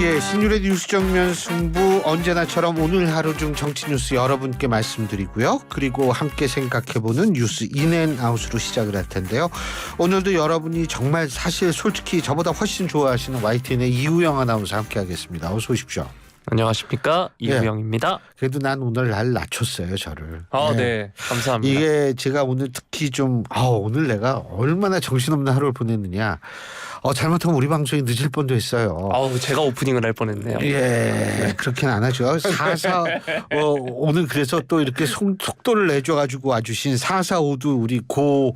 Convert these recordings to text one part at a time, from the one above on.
예, 신율의 뉴스 정면 승부 언제나처럼 오늘 하루 중 정치 뉴스 여러분께 말씀드리고요. 그리고 함께 생각해보는 뉴스 인앤아웃으로 시작을 할 텐데요. 오늘도 여러분이 정말 사실 솔직히 저보다 훨씬 좋아하시는 YTN의 이우영 아나운서 함께하겠습니다. 어서 오십시오. 안녕하십니까, 이우영입니다. 그래도 난 오늘 날 낮췄어요, 저를. 네, 감사합니다. 이게 제가 오늘 특히 좀 오늘 내가 얼마나 정신없는 하루를 보냈느냐. 잘못하면 우리 방송이 늦을 뻔도 했어요. 제가 오프닝을 할 뻔했네요. 예, 그렇게는 안 하죠. 44 오늘 그래서 또 이렇게 속도를 내줘가지고 와주신 445도 우리 고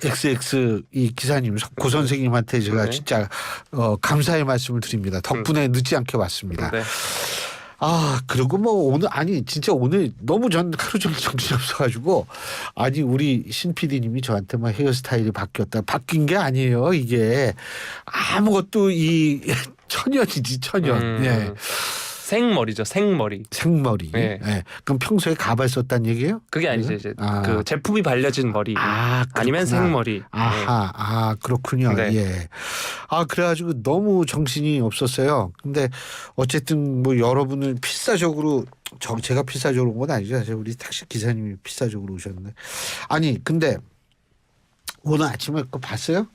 XX 이 기사님 고 선생님한테 제가 진짜 감사의 말씀을 드립니다. 덕분에 늦지 않게 왔습니다. 네. 그리고 뭐 오늘 진짜 오늘 너무 전 하루 종일 정신이 없어가지고 우리 신 PD님이 저한테 막 헤어스타일이 바뀌었다. 바뀐 게 아니에요. 이게 아무것도 이 천연이지 천연. 예. 생머리죠, 생머리. 생머리. 네. 예. 그럼 평소에 가발 썼단 얘기예요? 그게 아니죠. 이제 그 제품이 발려진 머리. 아니면 생머리. 아하, 그렇군요. 네. 예. 그래가지고 너무 정신이 없었어요. 근데 어쨌든 뭐 여러분을 필사적으로 제가 필사적으로 온 건 아니죠. 사실 우리 택시 기사님이 필사적으로 오셨는데. 근데 오늘 아침에 그거 봤어요?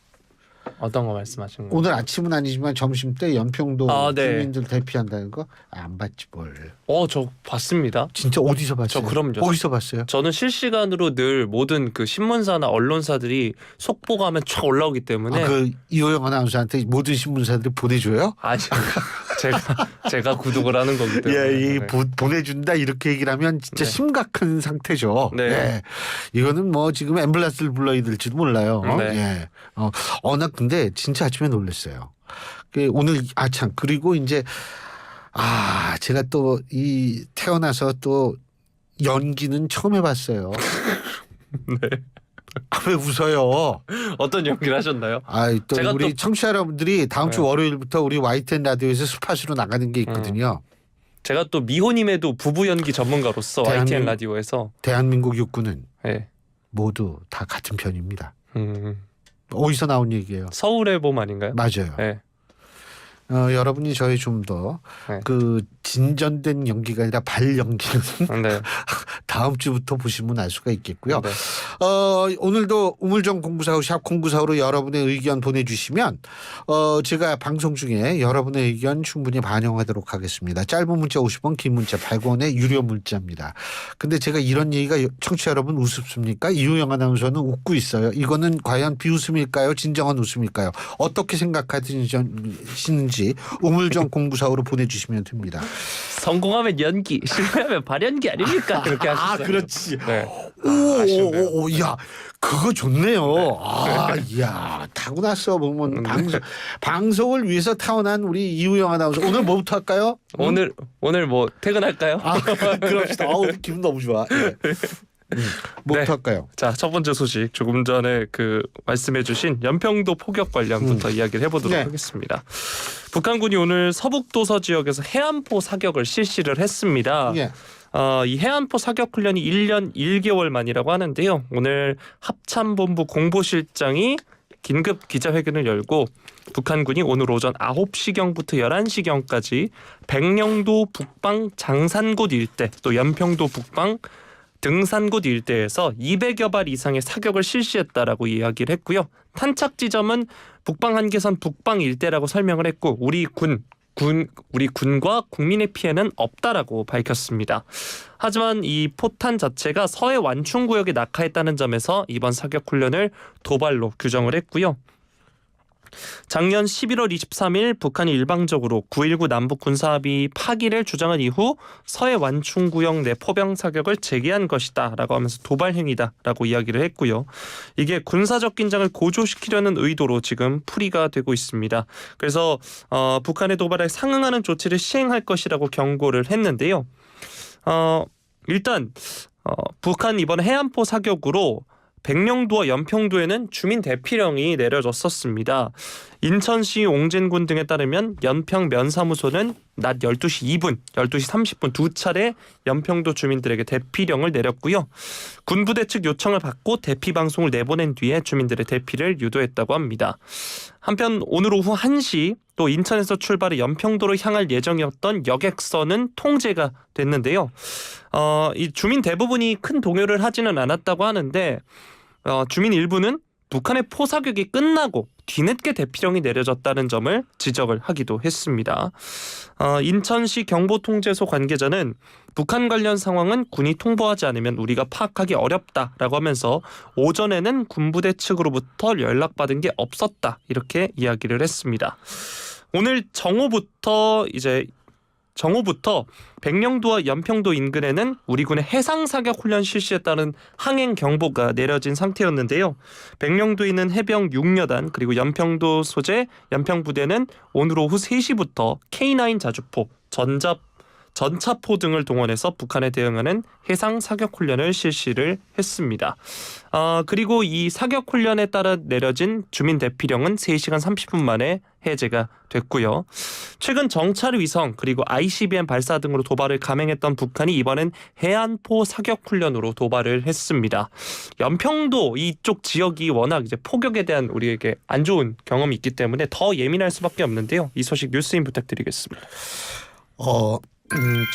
어떤 거 말씀하신 거예요? 오늘 아침은 아니지만 점심 때 연평도 주민들 대피한다는 거 안 봤지 뭘. 저 봤습니다. 진짜 어디서 봤어요? 그럼요. 어디서 봤어요? 저는 실시간으로 늘 모든 그 신문사나 언론사들이 속보가 하면 쫙 올라오기 때문에. 그 이호영 아나운서한테 모든 신문사들이 보내줘요? 아니, 제가 구독을 하는 거기 때문에. 보내준다 이렇게 얘기를 하면 진짜 심각한 상태죠. 네. 네. 이거는 뭐 지금 앰뷸런스를 불러야 될지도 몰라요. 네. 예. 나 근데 진짜 아침에 놀랐어요. 오늘 그리고 이제 제가 또 태어나서 또 연기는 처음 해봤어요. 네. 왜 웃어요? 어떤 연기를 하셨나요? 또 우리 청취자 여러분들이 다음 주 월요일부터 우리 YTN 라디오에서 스팟으로 나가는 게 있거든요. 제가 또 미혼임에도 부부 연기 전문가로서 YTN 라디오에서 대한민국 육군은 모두 다 같은 편입니다. 어디서 나온 얘기예요? 서울의 봄 아닌가요? 맞아요. 네. 여러분이 저희 좀 더 진전된 연기가 아니라 발 연기는 다음 주부터 보시면 알 수가 있겠고요. 네. 오늘도 우물정 0945 샵 0945로 여러분의 의견 보내주시면 제가 방송 중에 여러분의 의견 충분히 반영하도록 하겠습니다. 짧은 문자 50원, 긴 문자 100원의 유료 문자입니다. 근데 제가 이런 얘기가 청취자 여러분 우습습니까? 이우영 아나운서는 웃고 있어요. 이거는 과연 비웃음일까요? 진정한 웃음일까요? 어떻게 생각하시는지 우물정 0945로 보내주시면 됩니다. 성공하면 연기, 실패하면 발연기 아닙니까? 그렇게 하셨어요. 그렇지. 네. 야, 그거 좋네요. 이야, 타고났어. 보면 방송을 위해서 타고난 우리 이우영 아나운서. 오늘 뭐부터 할까요? 오늘 뭐 퇴근할까요? 그럽시다. 기분 너무 좋아. 뭐부터 할까요? 자, 첫 번째 소식 조금 전에 말씀해주신 연평도 폭격 관련부터 이야기를 해보도록 하겠습니다. 북한군이 오늘 서북도서 지역에서 해안포 사격을 실시를 했습니다. 이 해안포 사격 훈련이 1년 1개월 만이라고 하는데요. 오늘 합참본부 공보실장이 긴급 기자회견을 열고 북한군이 오늘 오전 9시경부터 11시경까지 백령도 북방 장산곶 일대 또 연평도 북방 등산곶 일대에서 200여 발 이상의 사격을 실시했다라고 이야기를 했고요. 탄착 지점은 북방 한계선 북방 일대라고 설명을 했고 우리 군과 국민의 피해는 없다라고 밝혔습니다. 하지만 이 포탄 자체가 서해 완충구역에 낙하했다는 점에서 이번 사격 훈련을 도발로 규정을 했고요. 작년 11월 23일 북한이 일방적으로 9.19 남북 군사합의 파기를 주장한 이후 서해 완충구역 내 포병 사격을 재개한 것이다 라고 하면서 도발 행위다 라고 이야기를 했고요. 이게 군사적 긴장을 고조시키려는 의도로 지금 풀이가 되고 있습니다. 그래서 북한의 도발에 상응하는 조치를 시행할 것이라고 경고를 했는데요. 일단 북한 이번 해안포 사격으로 백령도와 연평도에는 주민 대피령이 내려졌었습니다. 인천시 옹진군 등에 따르면 연평 면사무소는 낮 12시 2분, 12시 30분 두 차례 연평도 주민들에게 대피령을 내렸고요. 군부대 측 요청을 받고 대피 방송을 내보낸 뒤에 주민들의 대피를 유도했다고 합니다. 한편 오늘 오후 1시 또 인천에서 출발해 연평도로 향할 예정이었던 여객선은 통제가 됐는데요. 이 주민 대부분이 큰 동요를 하지는 않았다고 하는데 주민 일부는 북한의 포사격이 끝나고 뒤늦게 대피령이 내려졌다는 점을 지적을 하기도 했습니다. 인천시 경보통제소 관계자는 북한 관련 상황은 군이 통보하지 않으면 우리가 파악하기 어렵다라고 하면서 오전에는 군부대 측으로부터 연락받은 게 없었다 이렇게 이야기를 했습니다. 오늘 정오부터 백령도와 연평도 인근에는 우리 군의 해상사격 훈련 실시에 따른 항행 경보가 내려진 상태였는데요. 백령도에 있는 해병 6여단 그리고 연평도 소재 연평부대는 오늘 오후 3시부터 K9 자주포, 전차포 등을 동원해서 북한에 대응하는 해상 사격 훈련을 실시를 했습니다. 그리고 이 사격 훈련에 따라 내려진 주민 대피령은 3시간 30분 만에 해제가 됐고요. 최근 정찰 위성 그리고 ICBM 발사 등으로 도발을 감행했던 북한이 이번엔 해안포 사격 훈련으로 도발을 했습니다. 연평도 이쪽 지역이 워낙 이제 포격에 대한 우리에게 안 좋은 경험이 있기 때문에 더 예민할 수밖에 없는데요. 이 소식 뉴스인 부탁드리겠습니다.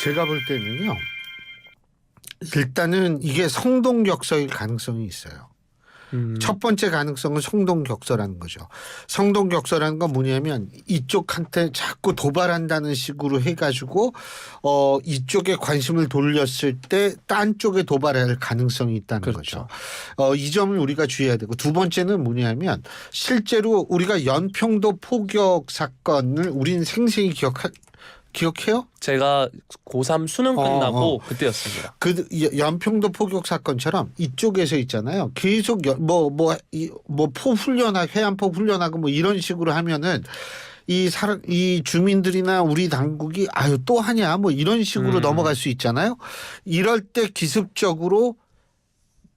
제가 볼 때는요. 일단은 이게 성동격서일 가능성이 있어요. 첫 번째 가능성은 성동격서라는 거죠. 성동격서라는 건 뭐냐면 이쪽한테 자꾸 도발한다는 식으로 해가지고 이쪽에 관심을 돌렸을 때 딴 쪽에 도발할 가능성이 있다는 그렇죠. 거죠. 이 점을 우리가 주의해야 되고 두 번째는 뭐냐면 실제로 우리가 연평도 포격 사건을 우린 생생히 기억해요? 제가 고3 수능 끝나고 그때였습니다. 그 연평도 포격 사건처럼 이쪽에서 있잖아요. 계속 포 훈련하고 해안포 훈련하고 뭐 이런 식으로 하면은 이 주민들이나 우리 당국이 아유 또 하냐 뭐 이런 식으로 넘어갈 수 있잖아요. 이럴 때 기습적으로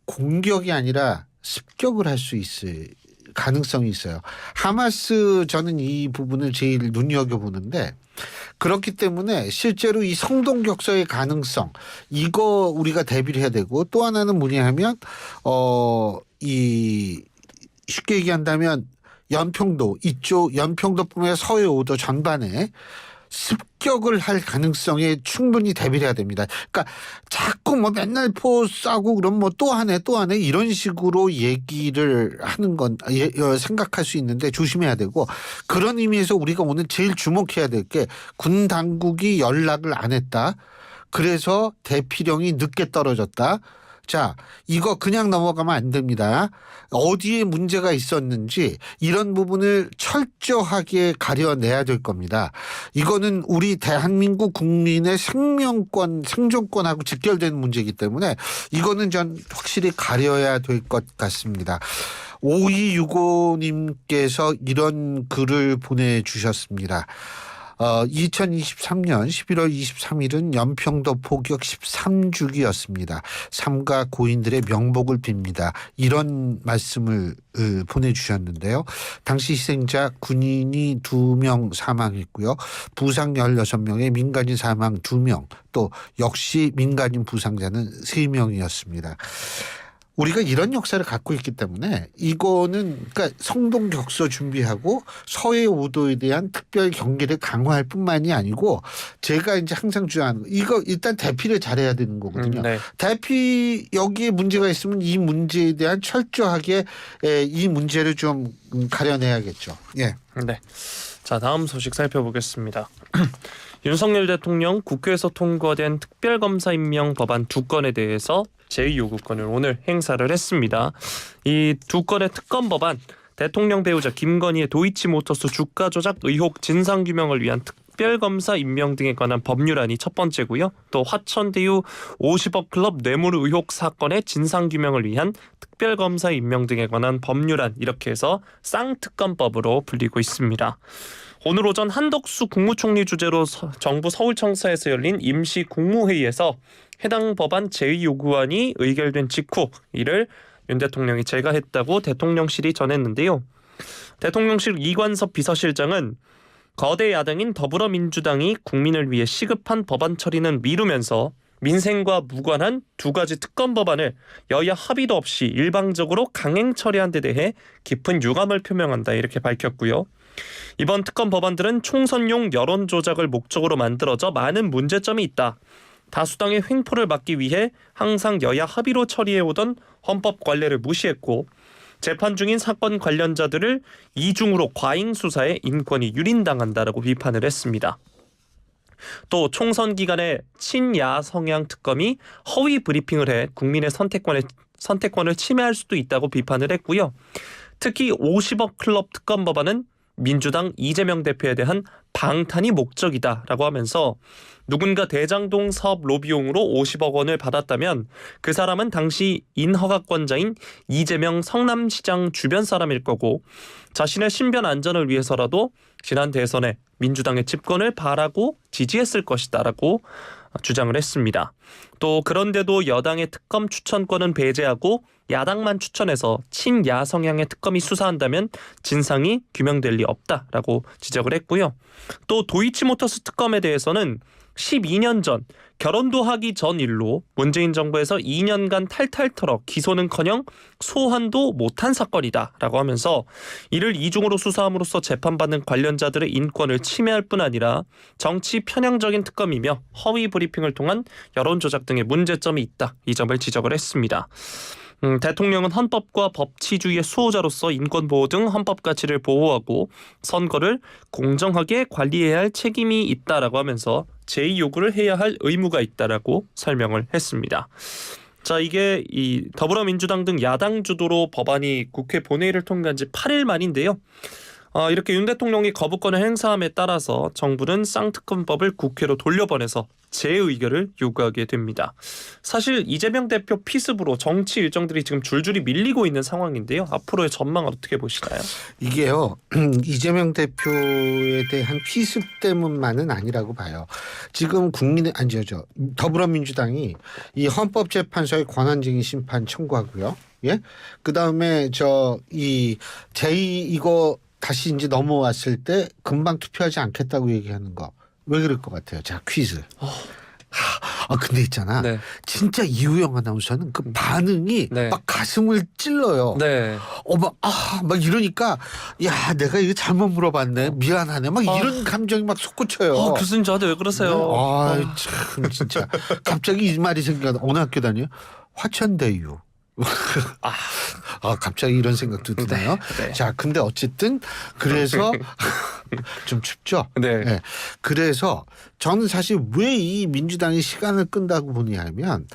공격이 아니라 습격을 할 수 있을 가능성이 있어요. 하마스 저는 이 부분을 제일 눈여겨보는데 그렇기 때문에 실제로 이 성동격서의 가능성 이거 우리가 대비를 해야 되고 또 하나는 뭐냐 하면 쉽게 얘기한다면 연평도 이쪽 연평도뿐만 아니라 서해 5도 전반에 습격을 할 가능성에 충분히 대비를 해야 됩니다. 그러니까 자꾸 뭐 맨날 포 쏴고 그럼 뭐 또 하네 이런 식으로 얘기를 하는 건 생각할 수 있는데 조심해야 되고 그런 의미에서 우리가 오늘 제일 주목해야 될 게 군 당국이 연락을 안 했다. 그래서 대피령이 늦게 떨어졌다. 자, 이거 그냥 넘어가면 안 됩니다. 어디에 문제가 있었는지 이런 부분을 철저하게 가려내야 될 겁니다. 이거는 우리 대한민국 국민의 생존권하고 직결되는 문제이기 때문에 이거는 전 확실히 가려야 될 것 같습니다. 5265님께서 이런 글을 보내주셨습니다. 2023년 11월 23일은 연평도 포격 13주기였습니다. 삼가 고인들의 명복을 빕니다. 이런 말씀을 보내주셨는데요. 당시 희생자 군인이 2명 사망했고요. 부상 16명에 민간인 사망 2명 또 역시 민간인 부상자는 3명이었습니다. 우리가 이런 역사를 갖고 있기 때문에 이거는 그러니까 성동격서 준비하고 서해 5도에 대한 특별 경계를 강화할 뿐만이 아니고 제가 이제 항상 주장하는 거 이거 일단 대피를 잘해야 되는 거거든요. 네. 대피 여기에 문제가 있으면 이 문제에 대한 철저하게 이 문제를 좀 가려내야겠죠. 예. 네. 자, 다음 소식 살펴보겠습니다. 윤석열 대통령 국회에서 통과된 특별검사 임명 법안 2건에 대해서 제2요구권을 오늘 행사를 했습니다. 이 2건의 특검 법안 대통령 배우자 김건희의 도이치모터스 주가 조작 의혹 진상규명을 위한 특별검사 임명 등에 관한 법률안이 첫 번째고요. 또 화천대유 50억 클럽 뇌물 의혹 사건의 진상규명을 위한 특별검사 임명 등에 관한 법률안 이렇게 해서 쌍특검법으로 불리고 있습니다. 오늘 오전 한덕수 국무총리 주재로 정부 서울청사에서 열린 임시 국무회의에서 해당 법안 제2요구안이 의결된 직후 이를 윤 대통령이 제거했다고 대통령실이 전했는데요. 대통령실 이관섭 비서실장은 거대 야당인 더불어민주당이 국민을 위해 시급한 법안 처리는 미루면서 민생과 무관한 두 가지 특검 법안을 여야 합의도 없이 일방적으로 강행 처리한 데 대해 깊은 유감을 표명한다 이렇게 밝혔고요. 이번 특검 법안들은 총선용 여론 조작을 목적으로 만들어져 많은 문제점이 있다. 다수당의 횡포를 막기 위해 항상 여야 합의로 처리해오던 헌법 관례를 무시했고 재판 중인 사건 관련자들을 이중으로 과잉 수사에 인권이 유린당한다라고 비판을 했습니다. 또 총선 기간에 친야 성향 특검이 허위 브리핑을 해 국민의 선택권을 침해할 수도 있다고 비판을 했고요. 특히 50억 클럽 특검 법안은 민주당 이재명 대표에 대한 방탄이 목적이다라고 하면서 누군가 대장동 사업 로비용으로 50억 원을 받았다면 그 사람은 당시 인허가권자인 이재명 성남시장 주변 사람일 거고 자신의 신변 안전을 위해서라도 지난 대선에 민주당의 집권을 바라고 지지했을 것이다라고 주장을 했습니다. 또 그런데도 여당의 특검 추천권은 배제하고 야당만 추천해서 친야 성향의 특검이 수사한다면 진상이 규명될 리 없다라고 지적을 했고요. 또 도이치모터스 특검에 대해서는 12년 전 결혼도 하기 전 일로 문재인 정부에서 2년간 탈탈 털어 기소는커녕 소환도 못한 사건이다라고 하면서 이를 이중으로 수사함으로써 재판받는 관련자들의 인권을 침해할 뿐 아니라 정치 편향적인 특검이며 허위 브리핑을 통한 여론조작 등의 문제점이 있다. 이 점을 지적을 했습니다. 대통령은 헌법과 법치주의의 수호자로서 인권보호 등 헌법 가치를 보호하고 선거를 공정하게 관리해야 할 책임이 있다라고 하면서 제2 요구를 해야 할 의무가 있다라고 설명을 했습니다. 자, 이게 이 더불어민주당 등 야당 주도로 법안이 국회 본회의를 통과한 지 8일 만인데요. 이렇게 윤 대통령이 거부권을 행사함에 따라서 정부는 쌍특검법을 국회로 돌려보내서 재의결을 요구하게 됩니다. 사실 이재명 대표 피습으로 정치 일정들이 지금 줄줄이 밀리고 있는 상황인데요. 앞으로의 전망은 어떻게 보시나요? 이게요. 이재명 대표에 대한 피습 때문만은 아니라고 봐요. 지금 더불어민주당이 이 헌법재판소의 권한쟁의 심판 청구하고요. 예? 그다음에 이거 다시 이제 넘어왔을 때 금방 투표하지 않겠다고 얘기하는 거. 왜 그럴 것 같아요? 자, 퀴즈. 근데 있잖아. 네. 진짜 이우영 아나운서는 그 반응이 네. 막 가슴을 찔러요. 네. 막 이러니까 야, 내가 이거 잘못 물어봤네. 미안하네. 막 이런 감정이 막 솟구쳐요. 교수님 저한테 왜 그러세요? 네? 참 진짜. 갑자기 이 말이 생각나. 어느 학교 다녀요? 화천대유. 갑자기 이런 생각도 드나요? 네. 자, 근데 어쨌든 그래서 좀 춥죠. 네. 네. 그래서 저는 사실 왜 이 민주당이 시간을 끈다고 보냐면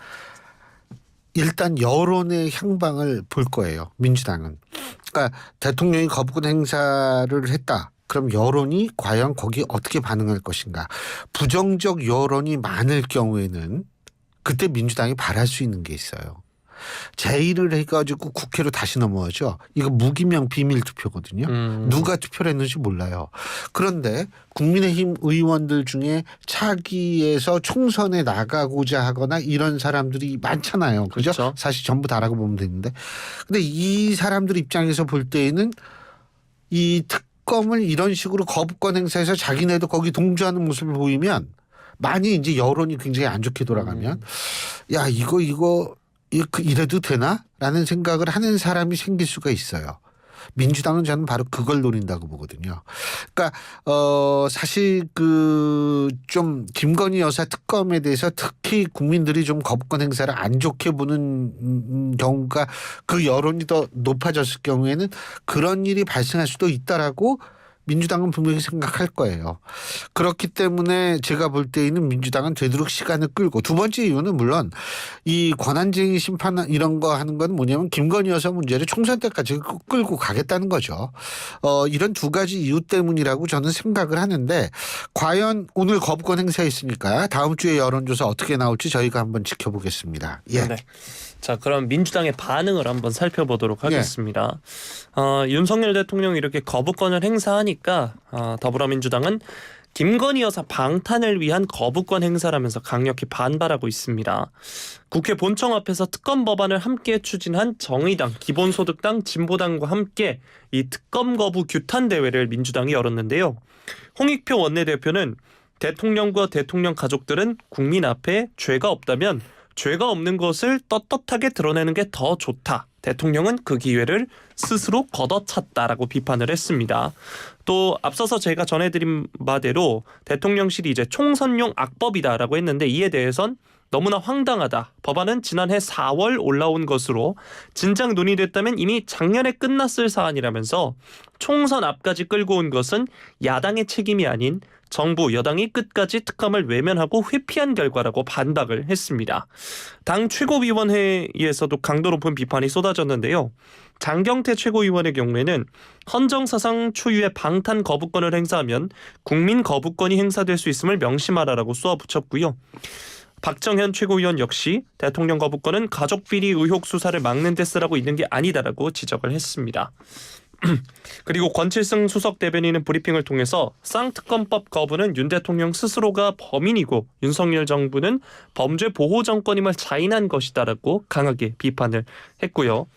일단 여론의 향방을 볼 거예요. 민주당은. 그러니까 대통령이 거부권 행사를 했다. 그럼 여론이 과연 거기에 어떻게 반응할 것인가. 부정적 여론이 많을 경우에는 그때 민주당이 바랄 수 있는 게 있어요. 제의를 해가지고 국회로 다시 넘어가죠. 이거 무기명 비밀 투표거든요. 누가 투표를 했는지 몰라요. 그런데 국민의힘 의원들 중에 차기에서 총선에 나가고자 하거나 이런 사람들이 많잖아요. 그죠? 그렇죠. 사실 전부 다라고 보면 되는데. 근데 이 사람들 입장에서 볼 때에는 이 특검을 이런 식으로 거부권 행사해서 자기네도 거기 동조하는 모습을 보이면 많이 이제 여론이 굉장히 안 좋게 돌아가면 야, 이거 이래도 되나? 라는 생각을 하는 사람이 생길 수가 있어요. 민주당은 저는 바로 그걸 노린다고 보거든요. 그러니까 사실 좀 김건희 여사 특검에 대해서 특히 국민들이 좀 거부권 행사를 안 좋게 보는 경우가 그 여론이 더 높아졌을 경우에는 그런 일이 발생할 수도 있다라고 민주당은 분명히 생각할 거예요. 그렇기 때문에 제가 볼 때에는 민주당은 되도록 시간을 끌고 두 번째 이유는 물론 이 권한쟁의 심판 이런 거 하는 건 뭐냐면 김건희 여사 문제를 총선 때까지 끌고 가겠다는 거죠. 이런 두 가지 이유 때문이라고 저는 생각을 하는데 과연 오늘 거부권 행사했으니까 다음 주에 여론조사 어떻게 나올지 저희가 한번 지켜보겠습니다. 예. 네. 자, 그럼 민주당의 반응을 한번 살펴보도록 하겠습니다. 윤석열 대통령이 이렇게 거부권을 행사하니까 더불어민주당은 김건희 여사 방탄을 위한 거부권 행사라면서 강력히 반발하고 있습니다. 국회 본청 앞에서 특검 법안을 함께 추진한 정의당, 기본소득당, 진보당과 함께 이 특검 거부 규탄 대회를 민주당이 열었는데요. 홍익표 원내대표는 대통령과 대통령 가족들은 국민 앞에 죄가 없다면 죄가 없는 것을 떳떳하게 드러내는 게 더 좋다. 대통령은 그 기회를 스스로 걷어찼다라고 비판을 했습니다. 또 앞서서 제가 전해드린 바대로 대통령실이 이제 총선용 악법이다라고 했는데 이에 대해선 너무나 황당하다. 법안은 지난해 4월 올라온 것으로 진작 논의됐다면 이미 작년에 끝났을 사안이라면서 총선 앞까지 끌고 온 것은 야당의 책임이 아닌 정부 여당이 끝까지 특검을 외면하고 회피한 결과라고 반박을 했습니다. 당 최고위원회에서도 강도 높은 비판이 쏟아졌는데요. 장경태 최고위원의 경우에는 헌정사상 초유의 방탄 거부권을 행사하면 국민 거부권이 행사될 수 있음을 명심하라라고 쏘아붙였고요. 박정현 최고위원 역시 대통령 거부권은 가족비리 의혹 수사를 막는 데 쓰라고 있는 게 아니다라고 지적을 했습니다. 그리고 권칠승 수석 대변인은 브리핑을 통해서 쌍특검법 거부는 윤 대통령 스스로가 범인이고 윤석열 정부는 범죄 보호 정권임을 자인한 것이다라고 강하게 비판을 했고요.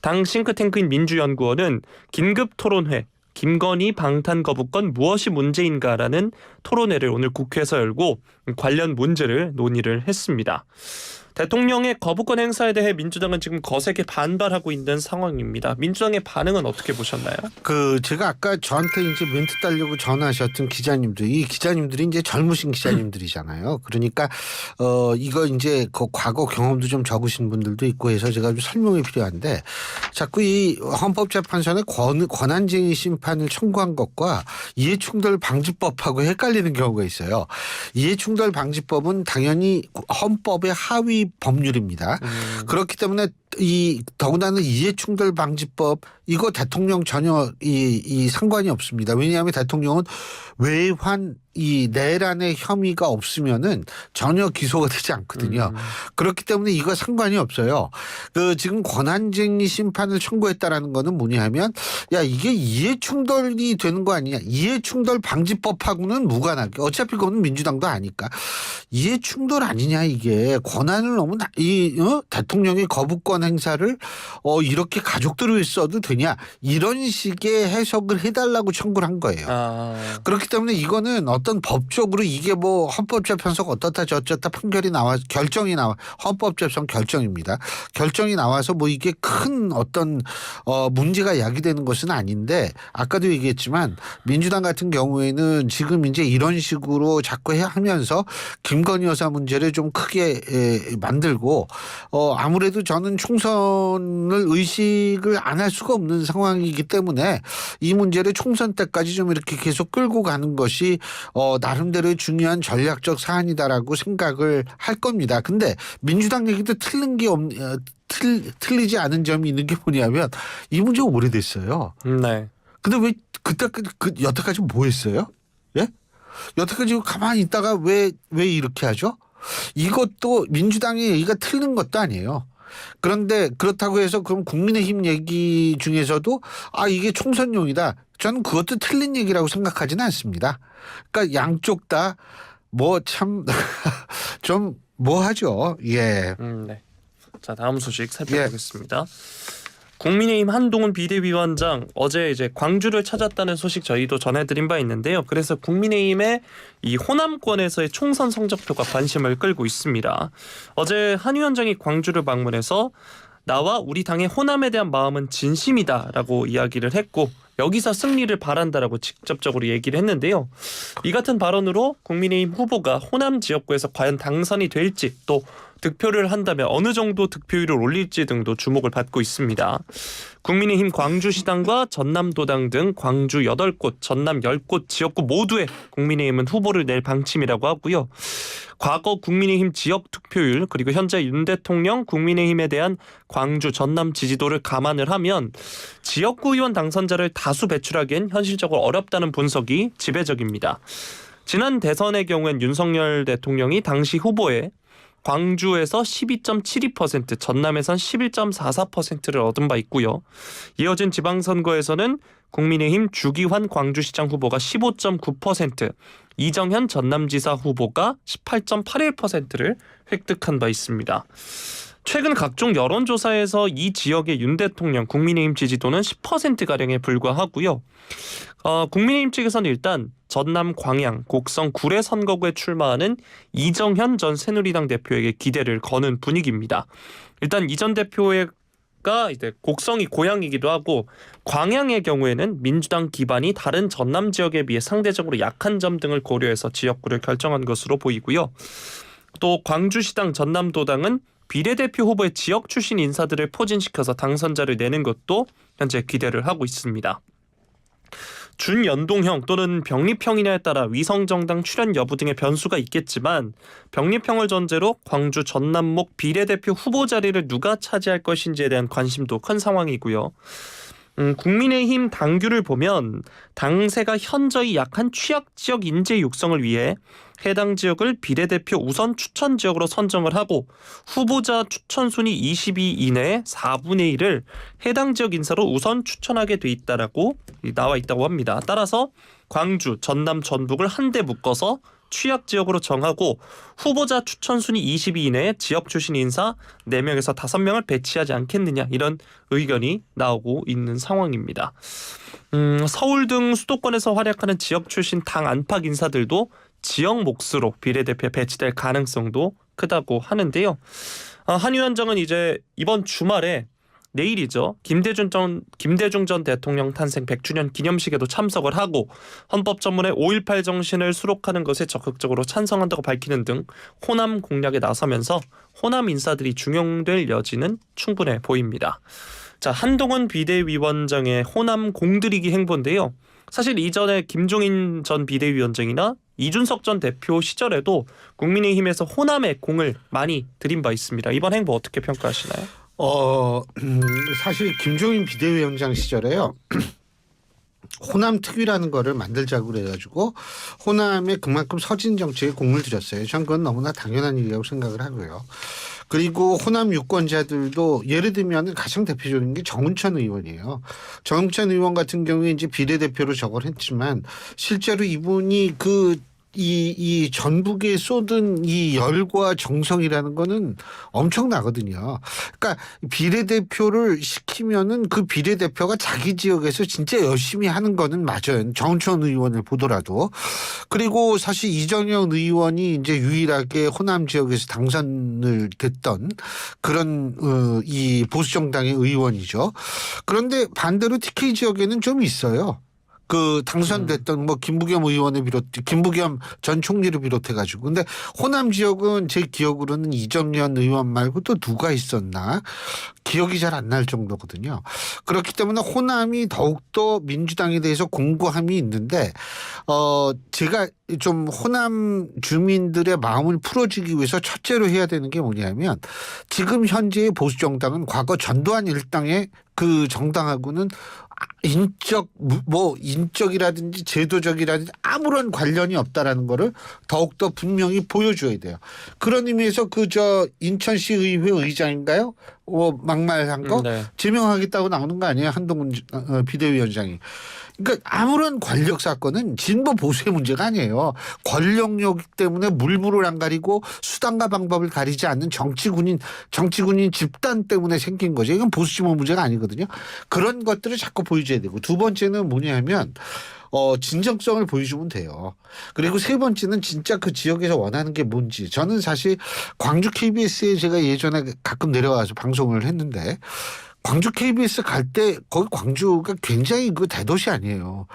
당 싱크탱크인 민주연구원은 긴급 토론회 김건희 방탄 거부권 무엇이 문제인가라는 토론회를 오늘 국회에서 열고 관련 문제를 논의를 했습니다. 대통령의 거부권 행사에 대해 민주당은 지금 거세게 반발하고 있는 상황입니다. 민주당의 반응은 어떻게 보셨나요? 제가 아까 저한테 이제 멘트 따려고 전화하셨던 기자님들, 이 기자님들이 이제 젊으신 기자님들이잖아요. 그러니까 이거 이제 그 과거 경험도 좀 적으신 분들도 있고 해서 제가 좀 설명이 필요한데 자꾸 이 헌법재판소의 권한쟁의 심판을 청구한 것과 이해충돌 방지법하고 헷갈리는 경우가 있어요. 이해충돌 방지법은 당연히 헌법의 하위 법률입니다. 그렇기 때문에 더군다나 이해충돌 방지법 이거 대통령 전혀 이 상관이 없습니다. 왜냐하면 대통령은 외환 이 내란의 혐의가 없으면은 전혀 기소가 되지 않거든요. 그렇기 때문에 이거 상관이 없어요. 지금 권한쟁의 심판을 청구했다라는 거는 뭐냐면 야 이게 이해충돌이 되는 거 아니냐. 이해충돌 방지법하고는 무관하게 어차피 그거는 민주당도 아니까 이해충돌 아니냐 이게 권한을 너무 대통령의 거부권 행사를 이렇게 가족들을 써도 되냐 이런 식의 해석을 해달라고 청구를 한 거예요. 그렇기 때문에 이거는 어떤 법적으로 이게 뭐 헌법재판소가 어떻다 저쩌다 판결이 나와 결정이 나와 헌법재판 결정입니다. 결정이 나와서 뭐 이게 큰 어떤 문제가 야기되는 것은 아닌데 아까도 얘기했지만 민주당 같은 경우에는 지금 이제 이런 식으로 자꾸 하면서 김건희 여사 문제를 좀 크게 만들고 아무래도 저는 총선을 의식을 안 할 수가 없는 상황이기 때문에 이 문제를 총선 때까지 좀 이렇게 계속 끌고 가는 것이 나름대로의 중요한 전략적 사안이다라고 생각을 할 겁니다. 근데 민주당 얘기도 틀리지 않은 점이 있는 게 뭐냐면 이 문제가 오래됐어요. 네. 근데 왜 그때까지 여태까지 뭐 했어요? 예? 여태까지 가만히 있다가 왜 이렇게 하죠? 이것도 민주당의 얘기가 틀린 것도 아니에요. 그런데 그렇다고 해서 그럼 국민의힘 얘기 중에서도 이게 총선용이다. 저는 그것도 틀린 얘기라고 생각하지는 않습니다. 그러니까 양쪽 다 뭐 참 좀 뭐하죠. 예. 네. 자 다음 소식 살펴보겠습니다. 국민의힘 한동훈 비대위원장 어제 이제 광주를 찾았다는 소식 저희도 전해드린 바 있는데요. 그래서 국민의힘의 이 호남권에서의 총선 성적표가 관심을 끌고 있습니다. 어제 한 위원장이 광주를 방문해서 나와 우리 당의 호남에 대한 마음은 진심이다라고 이야기를 했고 여기서 승리를 바란다라고 직접적으로 얘기를 했는데요. 이 같은 발언으로 국민의힘 후보가 호남 지역구에서 과연 당선이 될지 또 득표를 한다면 어느 정도 득표율을 올릴지 등도 주목을 받고 있습니다. 국민의힘 광주시당과 전남도당 등 광주 8곳, 전남 10곳 지역구 모두에 국민의힘은 후보를 낼 방침이라고 하고요. 과거 국민의힘 지역 득표율 그리고 현재 윤 대통령 국민의힘에 대한 광주, 전남 지지도를 감안을 하면 지역구 의원 당선자를 다수 배출하기엔 현실적으로 어렵다는 분석이 지배적입니다. 지난 대선의 경우엔 윤석열 대통령이 당시 후보에 광주에서 12.72%, 전남에선 11.44%를 얻은 바 있고요. 이어진 지방선거에서는 국민의힘 주기환 광주시장 후보가 15.9%, 이정현 전남지사 후보가 18.81%를 획득한 바 있습니다. 최근 각종 여론조사에서 이 지역의 윤 대통령 국민의힘 지지도는 10%가량에 불과하고요. 국민의힘 측에서는 일단 전남 광양, 곡성, 구례 선거구에 출마하는 이정현 전 새누리당 대표에게 기대를 거는 분위기입니다. 일단 이 전 대표가 이제 곡성이 고향이기도 하고 광양의 경우에는 민주당 기반이 다른 전남 지역에 비해 상대적으로 약한 점 등을 고려해서 지역구를 결정한 것으로 보이고요. 또 광주시당 전남도당은 비례대표 후보의 지역 출신 인사들을 포진시켜서 당선자를 내는 것도 현재 기대를 하고 있습니다. 준연동형 또는 병립형이냐에 따라 위성정당 출연 여부 등의 변수가 있겠지만 병립형을 전제로 광주 전남목 비례대표 후보 자리를 누가 차지할 것인지에 대한 관심도 큰 상황이고요. 국민의힘 당규를 보면 당세가 현저히 약한 취약지역 인재 육성을 위해 해당 지역을 비례대표 우선 추천 지역으로 선정을 하고 후보자 추천 순위 22 이내에 4분의 1을 해당 지역 인사로 우선 추천하게 돼 있다라고 나와 있다고 합니다. 따라서 광주, 전남, 전북을 한데 묶어서 취약 지역으로 정하고 후보자 추천 순위 22 이내에 지역 출신 인사 4명에서 5명을 배치하지 않겠느냐 이런 의견이 나오고 있는 상황입니다. 서울 등 수도권에서 활약하는 지역 출신 당 안팎 인사들도 지역 몫으로 비례대표에 배치될 가능성도 크다고 하는데요. 한 위원장은 이제 이번 주말에 내일이죠. 김대중 전 대통령 탄생 100주년 기념식에도 참석을 하고 헌법 전문에 5.18 정신을 수록하는 것에 적극적으로 찬성한다고 밝히는 등 호남 공략에 나서면서 호남 인사들이 중용될 여지는 충분해 보입니다. 자, 한동훈 비대위원장의 호남 공들이기 행보인데요. 사실 이전에 김종인 전 비대위원장이나 이준석 전 대표 시절에도 국민의힘에서 호남에 공을 많이 들인 바 있습니다. 이번 행보 어떻게 평가하시나요? 사실 김종인 비대위원장 시절에요. 호남 특위라는 거를 만들자고 그래가지고 호남에 그만큼 서진 정책에 공을 들였어요. 전 그건 너무나 당연한 일이라고 생각을 하고요. 그리고 호남 유권자들도 예를 들면 가장 대표적인 게 정운천 의원이에요. 정운천 의원 같은 경우에 이제 비례대표로 저걸 했지만 실제로 이분이 이 전북에 쏟은 이 열과 정성이라는 거는 엄청나거든요. 그러니까 비례대표를 시키면은 그 비례대표가 자기 지역에서 진짜 열심히 하는 거는 맞아요. 정운천 의원을 보더라도. 그리고 사실 이정현 의원이 이제 유일하게 호남 지역에서 당선을 됐던 그런 이 보수정당의 의원이죠. 그런데 반대로 TK 지역에는 좀 있어요. 그 당선됐던 뭐 김부겸 전 총리를 비롯해가지고. 근데 호남 지역은 제 기억으로는 이정현 의원 말고 또 누가 있었나 기억이 잘 안 날 정도거든요. 그렇기 때문에 호남이 더욱더 민주당에 대해서 공고함이 있는데 제가 좀 호남 주민들의 마음을 풀어주기 위해서 첫째로 해야 되는 게 뭐냐면 지금 현재의 보수정당은 과거 전두환 일당의 그 정당하고는 인적이라든지 제도적이라든지 아무런 관련이 없다라는 거를 더욱더 분명히 보여줘야 돼요. 그런 의미에서 인천시 의회 의장인가요? 막말한 거 네. 제명하겠다고 나오는 거 아니에요? 한동훈 비대위원장이. 그러니까 아무런 권력 사건은 진보 보수의 문제가 아니에요. 권력력 때문에 물불을 안 가리고 수단과 방법을 가리지 않는 정치군인 집단 때문에 생긴 거죠. 이건 보수 진보 문제가 아니거든요. 그런 것들을 자꾸 보여줘야 되고, 두 번째는 뭐냐면 진정성을 보여주면 돼요. 그리고 세 번째는 진짜 그 지역에서 원하는 게 뭔지. 저는 사실 광주 KBS에 제가 예전에 가끔 내려와서 방송을 했는데 광주 KBS 갈 때 거기 광주가 굉장히 그 대도시 아니에요.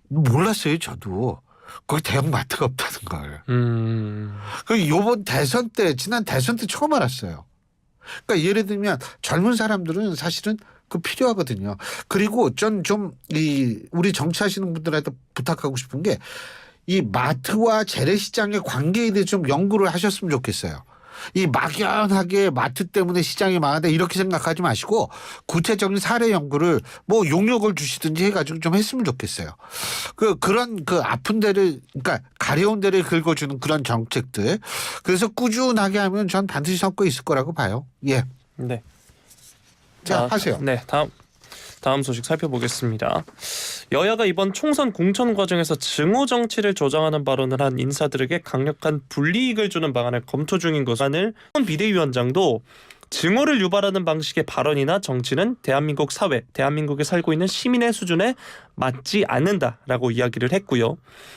몰랐어요, 저도. 거기 대형 마트가 없다는 걸. 요번 지난 대선 때 처음 알았어요. 그러니까 예를 들면 젊은 사람들은 사실은 필요하거든요. 그리고 우리 정치하시는 분들한테 부탁하고 싶은 게 이 마트와 재래시장의 관계에 대해 좀 연구를 하셨으면 좋겠어요. 이 막연하게 마트 때문에 시장이 망하다 이렇게 생각하지 마시고 구체적인 사례 연구를 뭐 용역을 주시든지 해가지고 좀 했으면 좋겠어요. 그런 아픈 데를, 그러니까 가려운 데를 긁어주는 그런 정책들. 그래서 꾸준하게 하면 전 반드시 성과 있을 거라고 봐요. 예. 네. 자, 하세요. 네, 다음 소식 살펴보겠습니다. 여야가 이번 총선 공천 과정에서 증오 정치를 조장하는 발언을 한 인사들에게 강력한 불이익을 주는 방안을 검토 중인 것을 비대위원장도 증오를 유발하는 방식의 발언이나 정치는 대한민국 사회, 대한민국에 살고 있는 시민의 수준에 맞지 않는다라고 이야기를 했고요.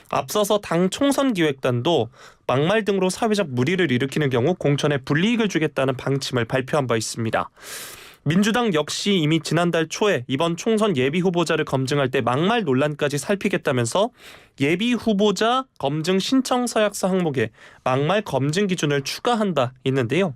앞서서 당 총선 기획단도 막말 등으로 사회적 물의를 일으키는 경우 공천에 불이익을 주겠다는 방침을 발표한 바 있습니다. 민주당 역시 이미 지난달 초에 이번 총선 예비 후보자를 검증할 때 막말 논란까지 살피겠다면서 예비 후보자 검증 신청 서약서 항목에 막말 검증 기준을 추가한다 있는데요.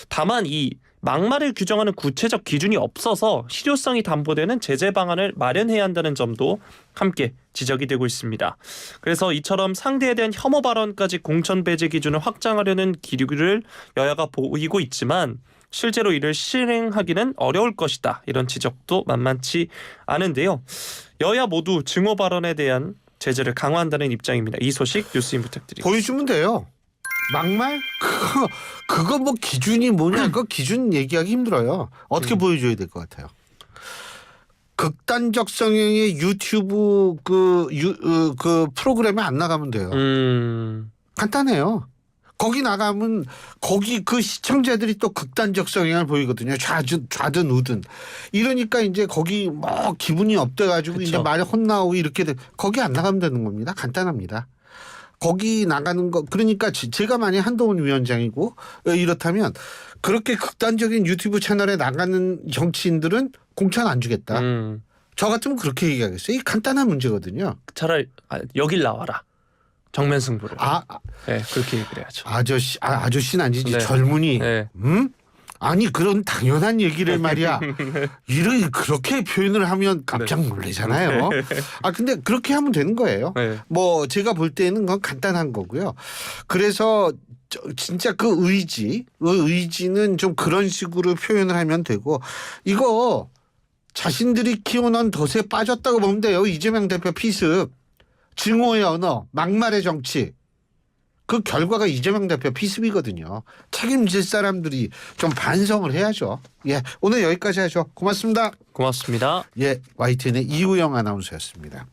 다만 이 막말을 규정하는 구체적 기준이 없어서 실효성이 담보되는 제재 방안을 마련해야 한다는 점도 함께 지적이 되고 있습니다. 그래서 이처럼 상대에 대한 혐오 발언까지 공천 배제 기준을 확장하려는 기류를 여야가 보이고 있지만 실제로 이를 실행하기는 어려울 것이다. 이런 지적도 만만치 않은데요. 여야 모두 증오 발언에 대한 제재를 강화한다는 입장입니다. 이 소식 뉴스인 부탁드립니다. 보여주면 돼요. 막말? 그거 뭐 기준이 뭐냐? 그 기준 얘기하기 힘들어요. 어떻게 보여줘야 될 것 같아요? 극단적 성향의 유튜브 그 프로그램에 안 나가면 돼요. 간단해요. 거기 나가면 거기 그 시청자들이 또 극단적 성향을 보이거든요. 좌든 우든. 이러니까 이제 거기 뭐 기분이 업돼가지고 이제 말에 혼나오고 이렇게 거기 안 나가면 되는 겁니다. 간단합니다. 거기 나가는 거 그러니까 제가 만약 한동훈 위원장이고 이렇다면 그렇게 극단적인 유튜브 채널에 나가는 정치인들은 공천 안 주겠다. 저 같으면 그렇게 얘기하겠어요. 이 간단한 문제거든요. 차라리 여길 나와라. 정면 승부를. 네, 그렇게 얘기를 해야죠. 아저씨는 아니지. 네. 젊은이. 네. 아니 그런 당연한 얘기를 말이야. 그렇게 표현을 하면 깜짝 놀라잖아요. 근데 그렇게 하면 되는 거예요. 네. 뭐 제가 볼 때는 그건 간단한 거고요. 그래서 진짜 그 의지는 좀 그런 식으로 표현을 하면 되고 이거 자신들이 키워놓은 덫에 빠졌다고 보면 돼요. 이재명 대표 피습. 증오의 언어, 막말의 정치. 그 결과가 이재명 대표 피습이거든요. 책임질 사람들이 좀 반성을 해야죠. 예, 오늘 여기까지 하죠. 고맙습니다. 고맙습니다. 예, YTN의 이우영 아나운서였습니다.